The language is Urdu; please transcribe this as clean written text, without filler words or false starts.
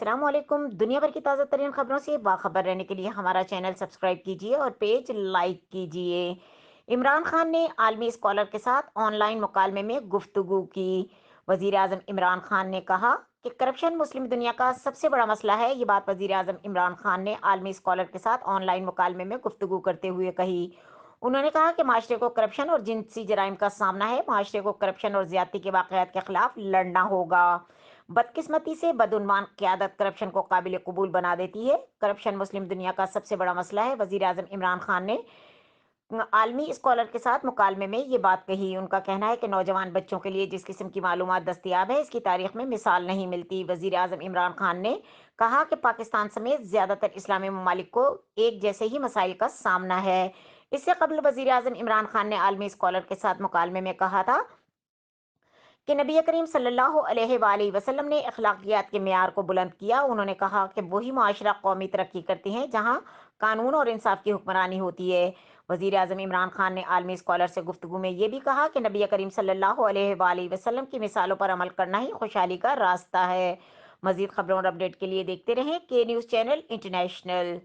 السلام علیکم۔ دنیا بھر کی تازہ ترین خبروں سے باخبر رہنے کے لیے ہمارا چینل سبسکرائب کیجیے اور پیج لائک کیجیے۔ عمران خان نے عالمی اسکالر کے ساتھ آن لائن مکالمے میں گفتگو کی۔ وزیر اعظم عمران خان نے کہا کہ کرپشن مسلم دنیا کا سب سے بڑا مسئلہ ہے۔ یہ بات وزیر اعظم عمران خان نے عالمی اسکالر کے ساتھ آن لائن مکالمے میں گفتگو کرتے ہوئے کہی۔ انہوں نے کہا کہ معاشرے کو کرپشن اور جنسی جرائم کا سامنا ہے۔ معاشرے کو کرپشن اور زیادتی کے واقعات کے خلاف لڑنا ہوگا۔ بدقسمتی سے بدعنوان قیادت کرپشن کو قابل قبول بنا دیتی ہے۔ کرپشن مسلم دنیا کا سب سے بڑا مسئلہ ہے۔ وزیر اعظم عمران خان نے عالمی اسکالر کے ساتھ مکالمے میں یہ بات کہی۔ ان کا کہنا ہے کہ نوجوان بچوں کے لیے جس قسم کی معلومات دستیاب ہے، اس کی تاریخ میں مثال نہیں ملتی۔ وزیر اعظم عمران خان نے کہا کہ پاکستان سمیت زیادہ تر اسلامی ممالک کو ایک جیسے ہی مسائل کا سامنا ہے۔ اس سے قبل وزیر اعظم عمران خان نے عالمی اسکالر کے ساتھ مکالمے میں کہا تھا کہ نبی کریم صلی اللہ علیہ وآلہ وسلم نے اخلاقیات کے معیار کو بلند کیا۔ انہوں نے کہا کہ وہی معاشرہ قومی ترقی کرتے ہیں جہاں قانون اور انصاف کی حکمرانی ہوتی ہے۔ وزیر اعظم عمران خان نے عالمی اسکالر سے گفتگو میں یہ بھی کہا کہ نبی کریم صلی اللہ علیہ وآلہ وسلم کی مثالوں پر عمل کرنا ہی خوشحالی کا راستہ ہے۔ مزید خبروں اور اپڈیٹ کے لیے دیکھتے رہیں کے نیوز چینل انٹرنیشنل۔